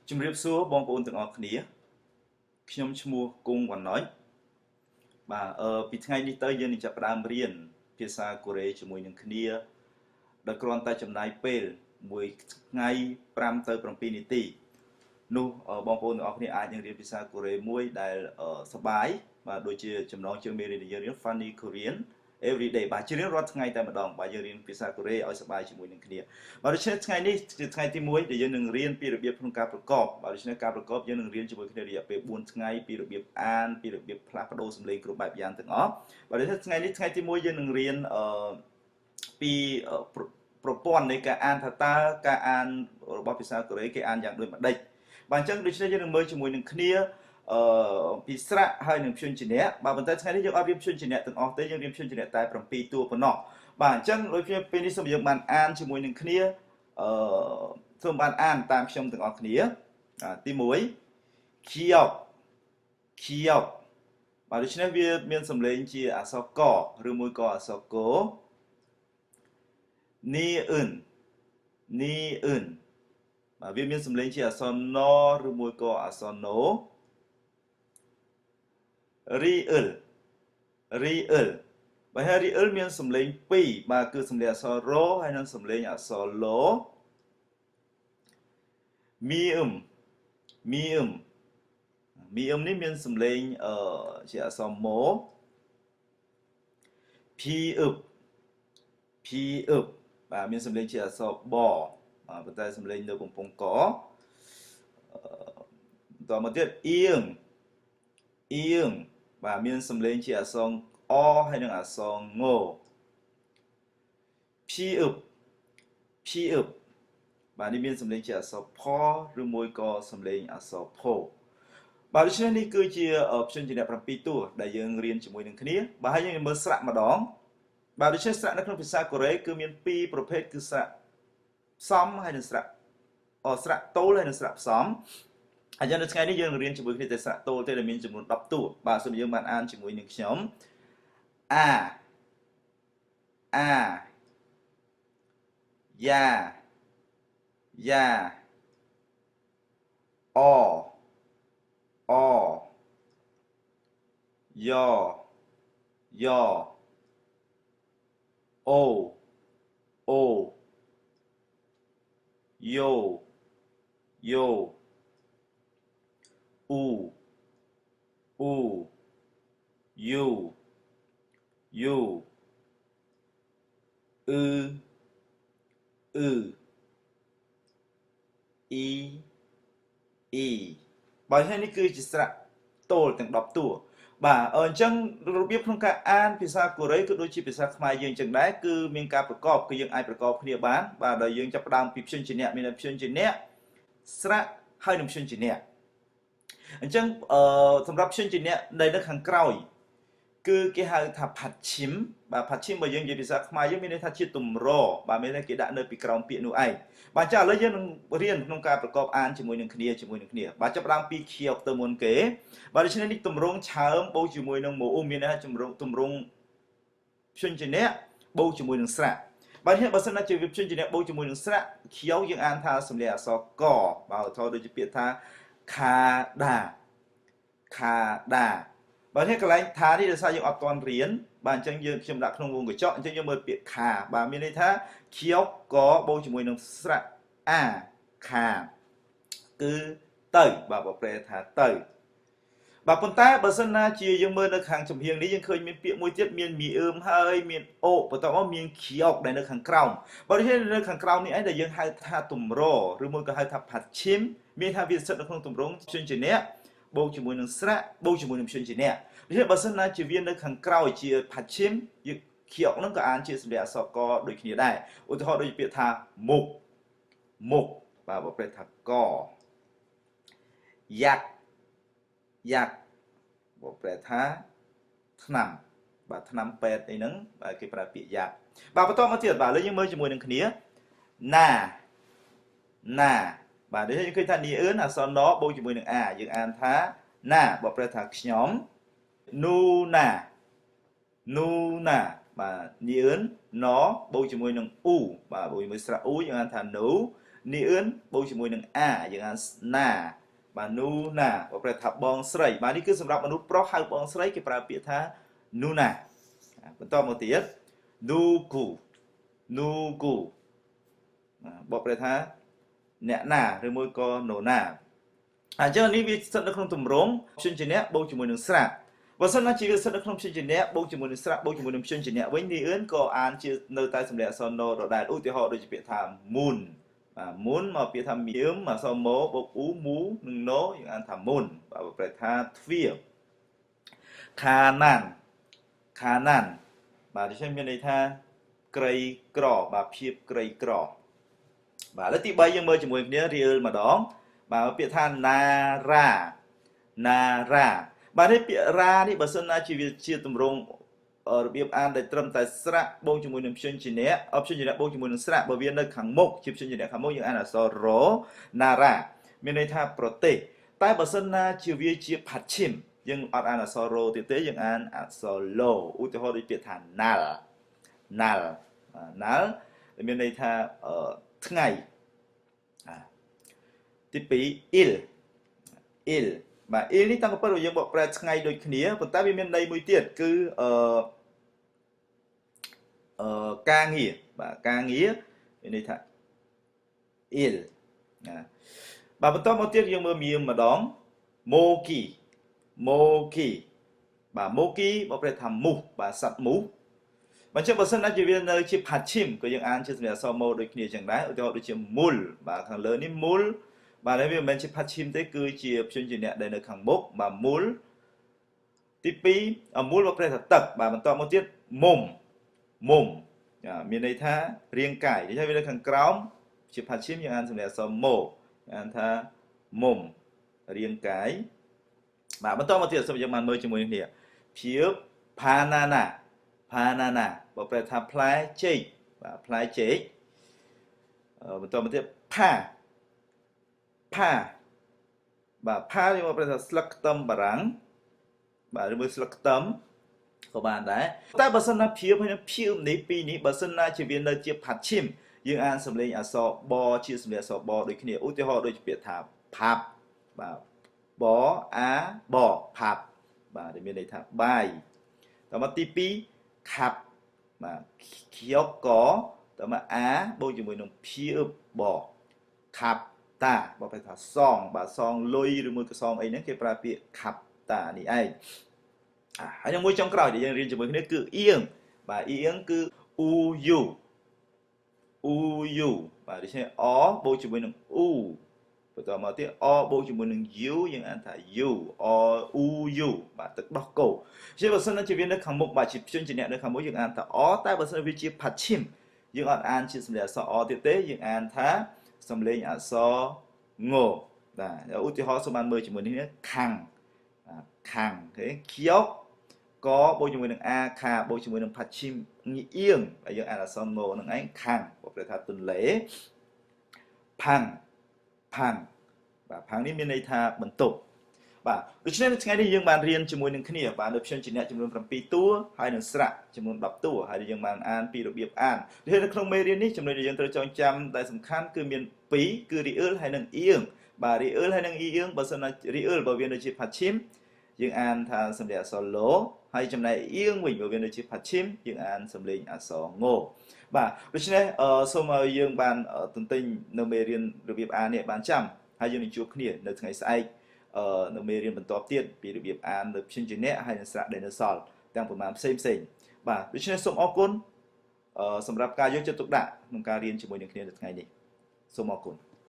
ជំរាបសួរបងប្អូនទាំងអស់គ្នាខ្ញុំឈ្មោះគង់វណ្ណុចបាទពីថ្ងៃនេះទៅយើងនឹងចាប់ផ្ដើមរៀនភាសាកូរ៉េជាមួយនឹងគ្នាដោយគ្រាន់តែចំណាយពេលមួយថ្ងៃ5ទៅ7នាទីនោះបងប្អូនទាំងអស់គ្នាអាចនឹងរៀនភាសាកូរ៉េមួយដែលសប្បាយបាទដូចជាចំណងជើងមេរៀនដែលយើងរៀន Funny Korean everyday បាទជារៀងរាល់ថ្ងៃតែម្ដងបាទយើងរៀនភាសាកូរ៉េឲ្យសប្បាយជាមួយនឹងគ្នាបាទដូច្នេះថ្ងៃនេះជាថ្ងៃទី1ដែលយើងនឹងរៀនពីរបៀបក្នុងការប្រកបបាទដូច្នេះការប្រកបយើងនឹងរៀនជាមួយគ្នារយៈពេល4ថ្ងៃពីរបៀបអានពីរបៀបផ្លាស់ប្ដូរសំឡេងគ្រប់បែបយ៉ាងទាំងអស់បាទដូច្នេះថ្ងៃនេះថ្ងៃទី1យើងនឹងរៀនពីប្រព័ន្ធនៃការអានថាតើការអានរបស់ភាសាកូរ៉េគេអានយ៉ាងដូចម្ដេចបាទអញ្ចឹងដូច្នេះយើងនឹងមើលជាមួយនឹងគ្នាពីស្រៈហើយនឹងព្យញ្ជនៈបាទប៉ុន្តែថ្ងៃនេះយើងអត់រៀនព្យញ្ជនៈទាំងអស់ទេយើងរៀនព្យញ្ជនៈតែ7តួប៉ុណ្ណោះបាទអញ្ចឹងដូចជាពេលនេះសូមយើងបានអានជាមួយនឹងគ្នាសូមបានអានតាមខ្ញុំទាំងអស់គ្នាទី1 ខៀវខៀវបាទដូច្នេះវាមានសំឡេងជាអក្សរកឬមួយក៏អក្សរកនីអ៊ឹននីអ៊ឹនបាទវាមានសំឡេងជាអក្សរណឬមួយក៏អក្សរណូរីអ៊ឹលរីអ៊ឹលបាទហើយរីអ៊ឹលមានសំឡេង2បាទគឺសំឡេងអក្សររហើយនិងសំឡេងអក្សរឡមីអ៊ឹមមីអ៊ឹមមីអ៊ឹមនេះមានសំឡេងជាអក្សរម៉ូភីអ៊ឹបភីអ៊ឹបបាទមានសំឡេងជាអក្សរបប៉ុន្តែសំឡេងនៅកំពង់កតមកទៀតអៀងអៀងបាទមានសំឡេងជាអក្សរអហើយនិងអក្សរងភីអ៊ឹបភីអ៊ឹបបាទនេះមានសំឡេងជាអក្សរផឬមួយក៏សំឡេងអក្សរផបាទដូច្នេះនេះគឺជាព្យញ្ជនៈ7តួដែលយើងរៀនជាមួយនឹងគ្នាបាទហើយយើងមើលស្រៈម្ដងបាទដូច្នេះស្រៈនៅក្នុងភាសាកូរ៉េគឺមាន2ប្រភេទគឺស្រៈផ្សំហើយនិងស្រៈស្រៈតូលហើយនិងស្រៈផ្សំអញ្ចឹងនៅថ្ងៃនេះយើងនឹងរៀនជាមួយគ្នាតែស្រៈតូលទេដែលមានចំនួន10តួបាទសូមយើងបានអានជាមួយនឹងខ្ញុំអាយ៉ាយ៉ាអអយ៉យ៉អូអូយ៉ូយ៉ូអ៊ូអ៊ូយូយូអ៊ឺអ៊ឺអ៊ីអ៊ីបើហើយនេះគឺជាស្រៈតូលទាំង10តួបាទអញ្ចឹងរបៀបក្នុងការអានភាសាកូរ៉េក៏ដូចជាភាសាខ្មែរយើងអញ្ចឹងដែរគឺមានការប្រកបគឺយើងអាចប្រកបគ្នាបានបាទដោយយើងចាប់ផ្ដើមពីព្យញ្ជនៈមានព្យញ្ជនៈស្រៈហើយនិងព្យញ្ជនៈអញ្ចឹងសម្រាប់ព្យញ្ជនៈដែលនៅខាងក្រោយគឺគេហៅថាផាត់ឈីមបាទផាត់ឈីមបើយើងនិយាយភាសាខ្មែរយើងមានន័យថាជាទម្របាទមានន័យគេដាក់នៅពីក្រោមពាក្យនោះឯងបាទចាឥឡូវយើងនឹងរៀនក្នុងការប្រកបអានជាមួយនឹងគ្នាបាទចាប់ផ្ដើមពីខៀវទៅមុនគេបាទដូច្នេះនេះទម្រង់ឆើមបូកជាមួយនឹងម៉ូអ៊ូមានន័យថាទម្រង់ព្យញ្ជនៈបូកជាមួយនឹងស្រៈបាទនេះបើសិនណាជាព្យញ្ជនៈបូកជាមួយនឹងស្រៈខៀវយើងអានថាសំឡេងអក្សរកបាទឧទាហរណ៍ដូចជាពាក្យថាខាដាខាដាបាទនេះកន្លែងថានេះដោយសារយើងអត់ទាន់រៀនបាទអញ្ចឹងខ្ញុំដាក់ក្នុងវងកញ្ចក់អញ្ចឹងយើងមើលពាក្យខាបាទមានន័យថាខៀវកបូកជាមួយនឹងស្រៈអាខាគឺទៅបាទប្រែថាទៅបាទប៉ុន្តែបើសិនណាជាយើងមើលនៅខាងចំហៀងនេះយើងឃើញមានពាក្យមួយទៀតមានមីអឺមហើយមានអូបន្ទាប់មកមានខៀវដែលនៅខាងក្រោមបើនេះនៅខាងក្រោមនេះឯងដែលយើងហៅថាទម្រឬមួយក៏ហៅថាផាត់ឈីមមានថាវាស្ថិតនៅក្នុងទម្រង់ព្យញ្ជនៈបូកជាមួយនឹងស្រៈបូកជាមួយនឹងព្យញ្ជនៈដូច្នេះបើសិនណាជាវានៅខាងក្រោយជាផាត់ឈីមយើងខៀវហ្នឹងក៏អានជាសម្លេងអក្សរកដូចគ្នាដែរឧទាហរណ៍ដូចពាក្យថាមុខមុខបាទប្រែថាកយ៉ាក់យ៉ាក់ប្រែថាថ្នាំបាទថ្នាំពេទ្យអីហ្នឹងបាទគេប្រើពាក្យយ៉ាក់បាទបន្តមកទៀតបាទឥឡូវយើងមើលជាមួយនឹងគ្នាណាណាបាទដូចយើងឃើញថានីអឿនអក្សរណបូកជាមួយនឹងអាយើងអានថាណាបើប្រែថាខ្ញុំនូណានូណាបាទនីអឿនណបូកជាមួយនឹងអ៊ូបាទបូកជាមួយស្រៈអ៊ូយើងអានថានូ នីអឿនបូកជាមួយនឹងអាយើងអានណាបាទនូណាបើប្រែថាបងស្រីបាទនេះគឺសម្រាប់មនុស្សប្រុសហៅបងស្រីគេប្រើពាក្យថានូណាបន្តមកទៀតនូគូនូគូបើប្រែថាអ្នកណាឬមួយក៏នរណាអញ្ចឹងនេះវាស្ថិតនៅក្នុងទម្រង់ព្យញ្ជនៈបូកជាមួយនឹងស្រៈបើសិនណាជាវាស្ថិតនៅក្នុងព្យញ្ជនៈបូកជាមួយនឹងស្រៈបូកជាមួយនឹងព្យញ្ជនៈវិញនេះអឿនក៏អានជានៅតែសម្លេងអក្សរណដដែលឧទាហរណ៍ដូចជាពាក្យថាមុនបាទមុនមកពាក្យថាមៀមអក្សរម៉ូបូកអ៊ូមូនិងណូយើងអានថាមុនបាទប្រែថាទ្វារខាណានខាណានបាទដូច្នេះមានន័យថាក្រីក្របាទភាពក្រីក្របាទឥឡូវទី3យើងមើលជាមួយគ្នារៀលម្ដងបាទពាក្យថាណារ៉ាណារ៉ាបាទនេះពាក្យរ៉ានេះបើសិនណាជាវាជាទម្រង់របៀបអានដែលត្រឹមតែស្រៈបូកជាមួយនឹងព្យញ្ជនៈព្យញ្ជនៈបូកជាមួយនឹងស្រៈបើវានៅខាងមុខជាព្យញ្ជនៈខាងមុខយើងអានអក្សររណារ៉ាមានន័យថាប្រទេសតែបើសិនណាជាវាជាផាត់ឈិមយើងអត់អានអក្សររទៀតទេយើងអានអក្សរឡូឧទាហរណ៍ដូចពាក្យថាណាល់ណាល់ណាល់មានន័យថាថ្ងៃទី2អ៊ីលអ៊ីលបាទអ៊ីលនេះតាមពិតយើងបកប្រែថ្ងៃដូចគ្នាប៉ុន្តែវាមានន័យមួយទៀតគឺការងារបាទការងារមានន័យថាអ៊ីលបាទបន្តមកទៀតយើងមើលមៀមម្ដងម៉ូគីម៉ូគីបាទម៉ូគីបកប្រែថាមូសបាទសត្វមូសបើចឹងបើសិនណាជាវានៅជាផាត់ឈិមក៏យើងអានជាសម្លេងអក្សរម៉ូដូចគ្នាចឹងដែរឧទាហរណ៍ដូចជាមុលបាទខាងលើនេះមុលបាទហើយវាមិនមែនជាផាត់ឈិមទេគឺជាព្យញ្ជនៈដែលនៅខាងមុខបាទមុលទី2មុលបកប្រែថាទឹកបាទបន្តមកទៀតមុំមុំមានន័យថារាងកាយនេះហើយវានៅខាងក្រោមជាផាត់ឈិមយើងអានសម្លេងអក្សរម៉ូអានថាមុំរាងកាយបាទបន្តមកទៀតសូមយើងបានមើលជាមួយគ្នាភាពផាណាណាផាណាណាបើប្រែថាផ្លែចេកបាទផ្លែចេកបន្តមកទៀតផាផាបាទផាយើងមកប្រែថាស្លឹកខ្ទឹមបារាំងបាទឬមួយស្លឹកខ្ទឹមក៏បានដែរតែបើសិនណាភាពហើយភៀវនេះពីរនេះបើសិនណាជាវានៅជាផាត់ឈិមយើងអានសម្លេងអក្សរបជាសម្លេងអក្សរបដូចគ្នាឧទាហរណ៍ដូចជាពាក្យថាផាប់បាទបអាបផាប់បាទដែលមានន័យថាបាយតមកទី2ខាប់បាទខៀវកតមកអាបូកជាមួយនឹងភៀវបខាប់តាបើប្រែថាសងបាទសងលុយឬមួយក៏សងអីហ្នឹងគេប្រើពាក្យខាប់តានេះឯងហើយនឹងមួយចុងក្រោយដែលយើងរៀនជាមួយគ្នាគឺអៀងបាទអៀងគឺអ៊ូយូអ៊ូយូបាទដូច្នេះអបូកជាមួយនឹងអ៊ូបន្តមកទៀតអបូកជាមួយនឹងយូយើងអានថាយូអ៊ូយូបាទទឹកដោះគោជាបើសិនជាវានៅខាងមុខបាទជាព្យញ្ជនៈនៅខាងមុខយើងអានថាអតែបើសិនវាជាផាត់ឈិមយើងអត់អានជាសម្លេងអក្សរអទៀតទេយើងអានថាសម្លេងអក្សรงបាទឧទាហរណ៍សូមបានមើលជាមួយនេះខាំងខាំងអូខេខៀវកបូកជាមួយនឹងអាខាបូកជាមួយនឹងផាត់ឈិមអៀងហើយយើងអានអក្សรงនឹងឯងខាំងបើប្រែថាទន្លេផាំងផាំងបាទផាំងនេះមានន័យថាបន្ទប់បាទដូច្នេះនៅថ្ងៃនេះយើងបានរៀនជាមួយនឹងគ្នាបាទនៅព្យញ្ជនៈចំនួន7តួហើយនឹងស្រៈចំនួន10តួហើយយើងបានអានពីរបៀបអានដូចនៅក្នុងមេរៀននេះចំណុចដែលយើងត្រូវចងចាំតែសំខាន់គឺមាន2គឺរីអ៊ឺលហើយនិងអៀងបាទរីអ៊ឺលហើយនិងអៀងបើសិនណារីអ៊ឺលបើវានៅជាផាត់ឈិមយើងអានថាសម្លេងអក្សរឡូហើយចំណែកអៀងវិញបើវានៅជាផាត់ឈិមយើងអានសម្លេងអក្សរងបាទដូច្នេះសូមឲ្យយើងបានទន្ទិញនៅមេរៀនរបៀបអាននេះបានចាំហើយយើងនឹងជួបគ្នានៅថ្ងៃស្អែកនៅមេរៀនបន្តទៀតពីរបៀបអាននៅព្យញ្ជនៈហើយនឹងស្រៈដែលនៅសល់ទាំងប្រមាណផ្សេងបាទដូច្នេះសូមអរគុណសម្រាប់ការយកចិត្តទុកដាក់ក្នុងការរៀនជាមួយនឹងគ្នានៅថ្ងៃនេះសូមអរគុណ